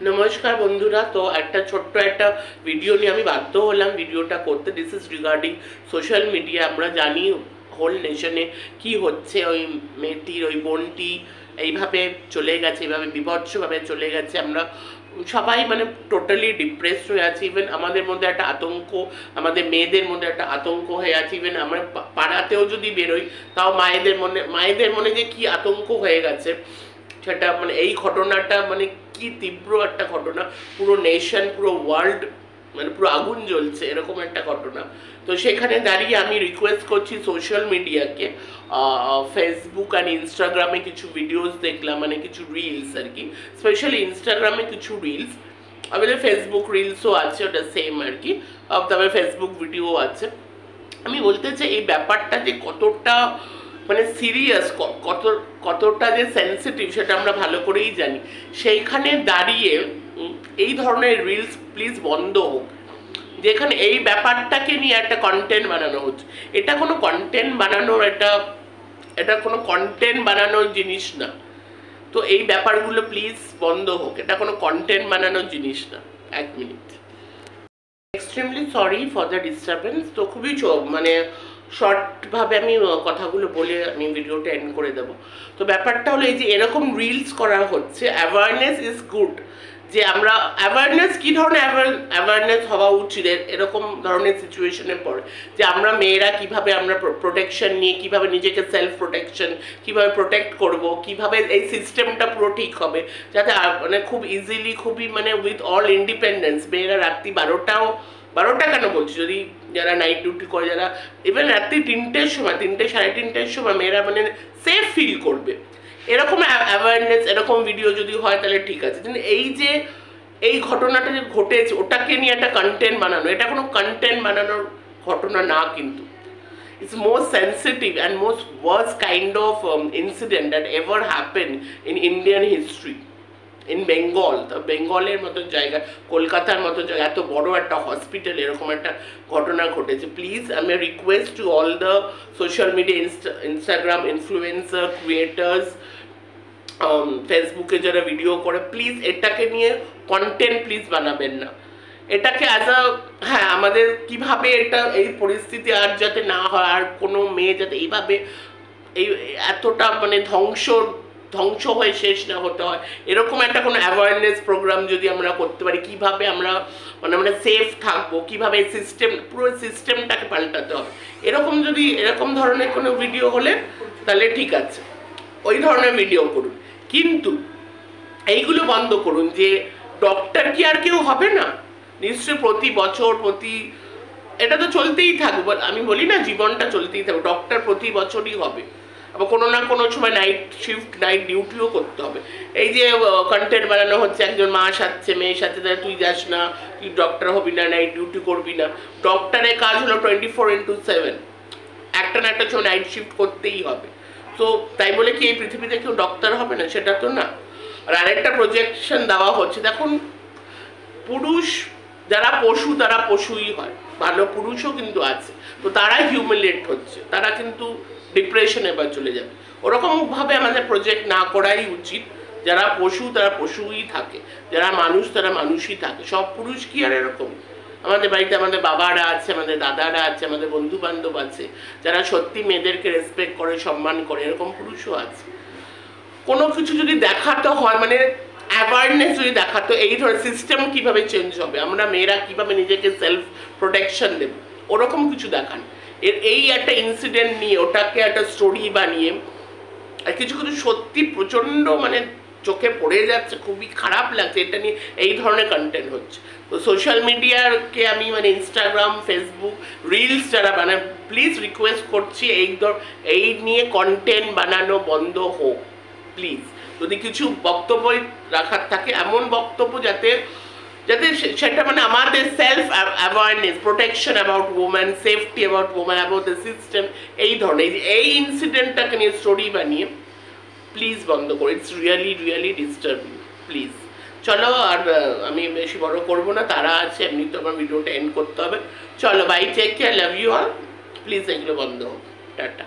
নমস্কার বন্ধুরা, তো একটা ছোট্ট একটা ভিডিও নিয়ে আমি বাধ্য হলাম ভিডিওটা করতে। This is regarding social media. আমরা জানি হোল নেশনে কি হচ্ছে, ওই মেয়েটির ওই বোনটি এইভাবে চলে গেছে, এইভাবে বিভৎসভাবে চলে গেছে। আমরা সবাই মানে টোটালি ডিপ্রেসড হয়ে আছি। ইভেন আমাদের মধ্যে একটা আতঙ্ক, আমাদের মেয়েদের মধ্যে একটা আতঙ্ক হয়ে আছে। ইভেন আমরা পাড়াতেও যদি বেরোই তাও মায়েদের মনে যে কি আতঙ্ক হয়ে গেছে সেটা মানে এই ঘটনাটা মানে কি তীব্র একটা ঘটনা। পুরো নেশন, পুরো ওয়ার্ল্ড মানে পুরো আগুন জ্বলছে এরকম একটা ঘটনা। তো সেখানে দাঁড়িয়ে আমি রিকোয়েস্ট করছি সোশ্যাল মিডিয়াকে, ফেসবুক অ্যান্ড ইনস্টাগ্রামে কিছু ভিডিওস দেখলাম, মানে কিছু রিলস আর কি, স্পেশালি ইনস্টাগ্রামে কিছু রিলস, আমাদের ফেসবুক রিলসও আছে, ওটা সেম আর কি, তবে ফেসবুক ভিডিও আছে। আমি বলতে চাই এই ব্যাপারটা যে কতটা মানে সিরিয়াস, কতটা যে সেন্সিটিভ সেটা আমরা ভালো করেই জানি। সেইখানে দাঁড়িয়ে এই ধরনের রিলস প্লিজ বন্ধ হোক। যেখানে এই ব্যাপারটাকে নিয়ে একটা কন্টেন্ট বানানো হচ্ছে, এটা কোনো কন্টেন্ট বানানোর এটা কোনো কন্টেন্ট বানানোর জিনিস না। তো এই ব্যাপারগুলো প্লিজ বন্ধ হোক, এটা কোনো কন্টেন্ট বানানোর জিনিস না। এক minute, extremely sorry for the disturbance. তো খুবই মানে শর্টভাবে আমি কথাগুলো বলে আমি ভিডিওটা এন্ড করে দেবো। তো ব্যাপারটা হলো এই যে এরকম রিলস করা হচ্ছে, অ্যাওয়ারনেস ইজ গুড। যে আমরা অ্যাওয়ারনেস, কী ধরনের অ্যাওয়ারনেস হওয়া উচিত এরকম ধরনের সিচুয়েশনে পড়ে, যে আমরা মেয়েরা কিভাবে আমরা প্রোটেকশন নিয়ে, কিভাবে নিজেকে সেলফ প্রোটেকশন কিভাবে প্রোটেক্ট করব, কিভাবে এই সিস্টেমটা পুরো ঠিক হবে, যাতে মানে খুব ইজিলি, খুবই মানে উইথ অল ইন্ডিপেন্ডেন্স মেয়েরা রাত্রি 12টা কেন বলছি, যদি যারা নাইট ডিউটি করে, যারা ইভেন রাত্রি 3টের সময়, 3টে সাড়ে 3টের সময় মেয়েরা মানে সেফ ফিল করবে, এরকম অ্যাওয়ারনেস, এরকম ভিডিও যদি হয় তাহলে ঠিক আছে। কিন্তু এই যে এই ঘটনাটা যে ঘটেছে ওটাকে নিয়ে একটা কন্টেন্ট বানানো, এটা কোনো কন্টেন্ট বানানোর ঘটনা না, কিন্তু it's most sensitive and most worst kind of incident that ever happened in Indian history. In Bengal, বেঙ্গলের মতন জায়গা, কলকাতার মতন জায়গা, এত বড় একটা হসপিটাল এরকম একটা ঘটনা ঘটেছে। প্লিজ আমি request to all the social media, Instagram influencer, creators, ফেসবুকে যারা ভিডিও করে, প্লিজ এটাকে নিয়ে কন্টেন্ট প্লিজ বানাবেন না। এটাকে হ্যাঁ, আমাদের কিভাবে এটা এই পরিস্থিতি আর যাতে না হয়, আর কোনো মেয়ে যাতে এইভাবে এতটা মানে ধ্বংস হয়ে শেষ না হতে হয়, এরকম একটা কোনো অ্যাওয়ারনেস প্রোগ্রাম যদি আমরা করতে পারি, কিভাবে আমরা মানে সেফ থাকবো, কিভাবে পুরো সিস্টেমটাকে পাল্টাতে হবে, এরকম ধরনের কোনো ভিডিও হলে তাহলে ঠিক আছে, ওই ধরনের ভিডিও করুন। কিন্তু এইগুলো বন্ধ করুন যে ডক্টর কি আর কেউ হবে না, নিশ্চয়ই প্রতি বছর এটা তো চলতেই থাকবে। আমি বলি না, জীবনটা চলতেই থাকবে, ডক্টর প্রতি বছরই হবে, আবার কোনো না কোনো সময় নাইট শিফট, নাইট ডিউটিও করতে হবে। এই যে কন্টেন্ট বানানো হচ্ছে, একজন মা সাজছে, মেয়ে সাজছে, তাহলে তুই যাস না, তুই ডক্টর হবি না, নাইট ডিউটি করবি না। ডক্টরের কাজ হলো 24/7, একটা না একটা সময় নাইট শিফট করতেই হবে। তো তাই বলে কি এই পৃথিবীতে কেউ ডক্টর হবে না? সেটা তো না। আর আরেকটা প্রজেকশন দেওয়া হচ্ছে, দেখুন পুরুষ যারা পশু, তারা পশুই হয়, ভালো পুরুষও কিন্তু আছে, তো তারা হিউমিলেট হচ্ছে, তারা কিন্তু ডিপ্রেশনে বা চলে যাবে। ওরকমভাবে আমাদের প্রজেক্ট না করাই উচিত। যারা পশু তারা পশুই থাকে, যারা মানুষ তারা মানুষই থাকে। সব পুরুষ কি আর এরকম? আমাদের বাড়িতে আমাদের বাবারা আছে, আমাদের দাদারা আছে, আমাদের বন্ধু বান্ধব আছে, যারা সত্যি মেয়েদেরকে রেসপেক্ট করে, সম্মান করে, এরকম পুরুষও আছে। কোনো কিছু যদি দেখাতে হয়, মানে অ্যাওয়ারনেস যদি দেখাতো, এই ধরনের সিস্টেম কিভাবে চেঞ্জ হবে, আমরা মেয়েরা কিভাবে নিজেকে সেলফ প্রোটেকশন দেব, ওরকম কিছু দেখান। এই একটা ইনসিডেন্ট নিয়ে ওটাকে একটা স্টোরি বানিয়ে, আর কিছু সত্যি প্রচণ্ড মানে চোখে পড়ে যাচ্ছে, খুবই খারাপ লাগছে, এটা নিয়ে এই ধরনের কন্টেন্ট হচ্ছে। তো সোশ্যাল মিডিয়াকে আমি মানে ইনস্টাগ্রাম, ফেসবুক রিলস যারা বানায়, প্লিজ রিকোয়েস্ট করছি এই নিয়ে কন্টেন্ট বানানো বন্ধ হোক প্লিজ। যদি কিছু বক্তব্য রাখার থাকে, এমন বক্তব্য যাতে সেটা মানে আমাদের self awareness, protection about women, safety about women, about the system, এই ধরনের এই ইনসিডেন্টটাকে নিয়ে স্টোরি বানিয়ে প্লিজ বন্ধ করো। It's really disturbing, please. চলো, আর আমি বেশি বড় করবো না, তারা আছে, এমনি তো আমার ভিডিওটা এন্ড করতে হবে। চলো, bye, take care, love you all. Please এগুলো বন্ধ হোক, টাটা।